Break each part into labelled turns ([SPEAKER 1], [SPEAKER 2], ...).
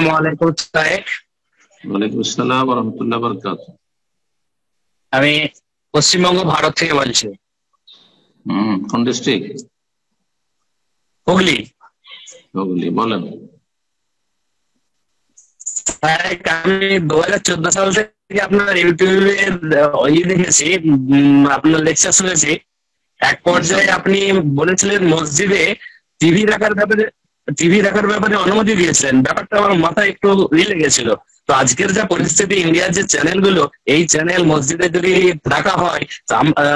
[SPEAKER 1] আসসালামু আলাইকুম সাহেব।
[SPEAKER 2] ওয়ালাইকুম আসসালাম ওয়া রাহমাতুল্লাহি ওয়া বারাকাতুহু।
[SPEAKER 1] আমি পশ্চিমবঙ্গ ভারত থেকে বলছি,
[SPEAKER 2] কোন ডিস্ট্রিক্ট?
[SPEAKER 1] হুগলি।
[SPEAKER 2] হুগলি, বলেন।
[SPEAKER 1] সাহেব, আমি 2014 সাল থেকে আপনার ইউটিউবে দেখেছি, আপনার লেকচার শুনেছি। এক পর্যায়ে
[SPEAKER 2] মাশাআল্লাহ।
[SPEAKER 1] আপনি বলেছিলেন মসজিদে টিভি রাখার ব্যাপারে অনুমতি দিয়েছিলেন। ব্যাপারটা আমার মাথায় একটু লেগেছিল। তো আজকের যা পরিস্থিতি, ইন্ডিয়ার যে চ্যানেলগুলো, এই চ্যানেল মসজিদে যদি রাখা হয়, তো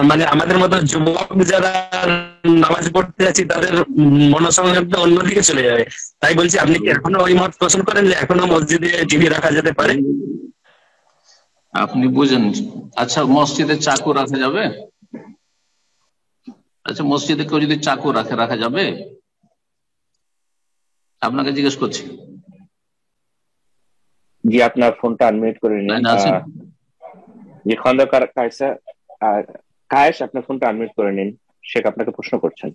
[SPEAKER 1] মানে আমাদের মতো যুবক যারা নামাজ পড়তে আছি তাদের মনসংযোগটা অন্যদিকে চলে যাবে। তাই বলছি, আপনি কি এখনো ওই মত পোষণ করেন যে এখনো মসজিদে টিভি রাখা যেতে পারে?
[SPEAKER 2] আপনি বুঝেন। আচ্ছা, মসজিদে চাকু রাখা যাবে? আচ্ছা, মসজিদে কেউ যদি চাকু রাখা যাবে? আপনাকে জিজ্ঞেস করছি।
[SPEAKER 3] জি, আপনার ফোনটা আনমিউট করে নিন।
[SPEAKER 2] লাইনে আছেন?
[SPEAKER 3] জি, খন্দকার কায়েসা, কায়েস, আপনার ফোনটা আনমিউট করে নিন। শেখ আপনাকে প্রশ্ন করছেন।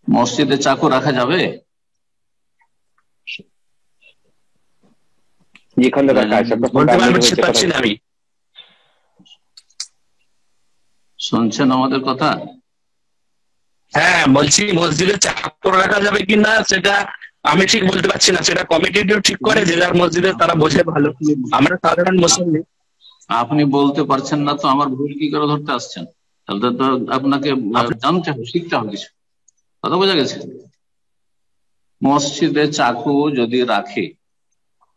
[SPEAKER 2] মসজিদে চাকু রাখা যাবে?
[SPEAKER 3] জি, খন্দকার কায়েস, আপনার ফোনটা
[SPEAKER 1] বলতে
[SPEAKER 3] আনমিউট
[SPEAKER 1] পারছি
[SPEAKER 3] হয়েছে, কথা
[SPEAKER 1] পারছি না
[SPEAKER 3] বলুন।
[SPEAKER 1] আমি।
[SPEAKER 2] শুনছেন আমাদের কথা?
[SPEAKER 1] হ্যাঁ, বলছি মসজিদে চাকর রাখা যাবে কিনা সেটা আমি ঠিক বলতে পারছি না। সেটা কমিটিও ঠিক করে, যে যার মসজিদে তারা বোঝে ভালো। আমরা সাধারণ মুসল্লি।
[SPEAKER 2] আপনি বলতে পারছেন না তো আমার ভুল কি করে ধরতে আসছেন? তাহলে তো আপনাকে জানতে হবে, শিখতে হবে কিছু। কথা বোঝা গেছে? মসজিদে চাকু যদি রাখে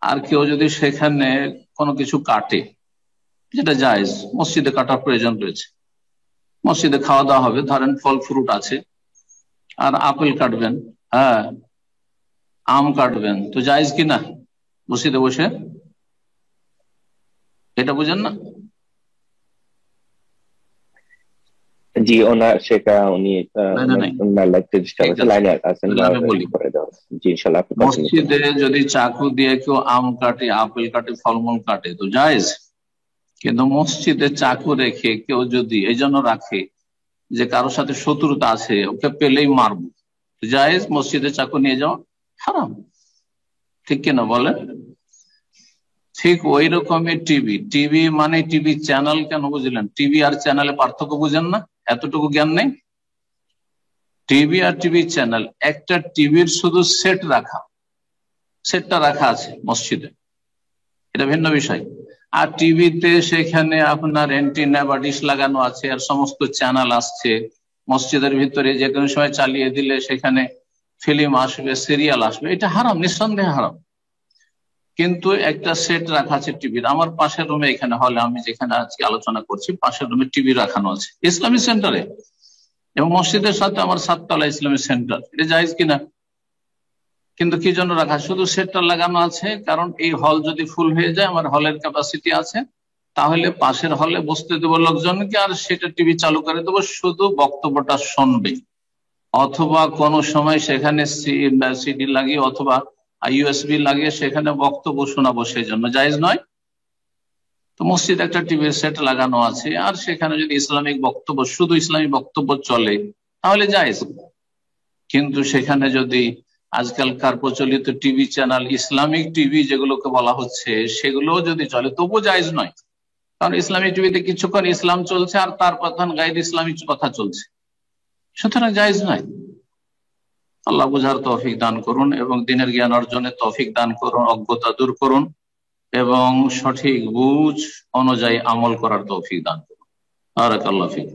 [SPEAKER 2] আর কেউ যদি সেখানে কোনো কিছু কাটে, যেটা জায়েজ, মসজিদে কাটার প্রয়োজন রয়েছে। মসজিদে খাওয়া দাওয়া হবে, ধরেন ফল ফ্রুট আছে, আর আপেল কাটবেন, হ্যাঁ, আম কাটবেন, তো জায়েজ কিনা মসজিদে বসে? এটা বুঝেন না?
[SPEAKER 3] জি, ওনার শেখা, উনি
[SPEAKER 2] লাইনে নাই?
[SPEAKER 3] ওনার লাইফে ডিস্টার্ব
[SPEAKER 2] ঠিক
[SPEAKER 3] আছে,
[SPEAKER 2] আছে,
[SPEAKER 3] লাইনে আছেন,
[SPEAKER 2] তাহলে আমি বলি।
[SPEAKER 3] করে দেওয়া হচ্ছে। জি, ইনশাআল্লাহ আপনি কন্টিনিউ করুন।
[SPEAKER 2] মসজিদে যদি চাকু দিয়ে কেউ আম কাটে, আপেল কাটে, ফলমূল কাটে, তো জায়েজ। কিন্তু মসজিদে চাকু রেখে কেউ যদি এই জন্য রাখে যে কারোর সাথে শত্রুতা আছে, ওকে পেলেই মারবো, জায়েজ মসজিদে চাকু নিয়ে যাওয়া? হারাম। ঠিক কিনা বলেন? ঠিক ওই রকমই টিভি মানে টিভি চ্যানেল। কেন বুঝলেন? টিভি আর চ্যানেলে পার্থক্য বুঝেন না? এতটুকু জ্ঞান নেই? টিভি আর টিভি চ্যানেল, একটা টিভির শুধু সেটটা রাখা আছে মসজিদে, এটা ভিন্ন বিষয়। আর টিভিতে সেখানে আপনার অ্যান্টিনা বা ডিশ লাগানো আছে, আর সমস্ত চ্যানেল আসছে মসজিদের ভিতরে, যে কোনো সময় চালিয়ে দিলে সেখানে ফিল্ম আসবে, সিরিয়াল আসবে, এটা হারাম, নিঃসন্দেহে হারাম। কিন্তু একটা সেট রাখা আছে টিভির। আমার পাশের রুমে, এখানে হলে আমি যেখানে আজকে আলোচনা করছি, পাশের রুমে টিভি রাখানো আছে ইসলামী সেন্টারে, এবং মসজিদের সাথে আমার 7 তলা ইসলামী সেন্টার। এটা জায়েজ কিনা? কিন্তু কি জন্য রাখা? শুধু সেটটা লাগানো আছে, কারণ এই হল যদি ফুল হয়ে যায়, আমার হলের ক্যাপাসিটি আছে, তাহলে পাশের হলে বসতে দেবো লোকজনকে, আর সেটা টিভি চালু করে দেবো, শুধু বক্তব্যটা শুনবে। অথবা কোন সময় সেখানে সিডি লাগিয়ে অথবা ইউএসবি লাগিয়ে সেখানে বক্তব্য শোনাবো, সেই জন্য জায়েজ নয়। তো মসজিদে একটা টিভির সেট লাগানো আছে, আর সেখানে যদি ইসলামিক বক্তব্য, শুধু ইসলামিক বক্তব্য চলে, তাহলে জায়েজ। কিন্তু সেখানে যদি আজকালকার প্রচলিত টিভি চ্যানেল, ইসলামিক টিভি যেগুলোকে বলা হচ্ছে, সেগুলো যদি চলে, তবু জায়েজ নয়। কারণ ইসলামিক টিভিতে কিছুক্ষণ ইসলাম চলছে, আর তার প্রধান গাইড ইসলামিক কথা চলছে, সুতরাং জায়েজ নয়। আল্লাহ বুঝার তৌফিক দান করুন, এবং দ্বীনের জ্ঞান অর্জনের তৌফিক দান করুন, অজ্ঞতা দূর করুন, এবং সঠিক বুঝ অনুযায়ী আমল করার তৌফিক দান করুন। বারাকাল্লাহু ফিক।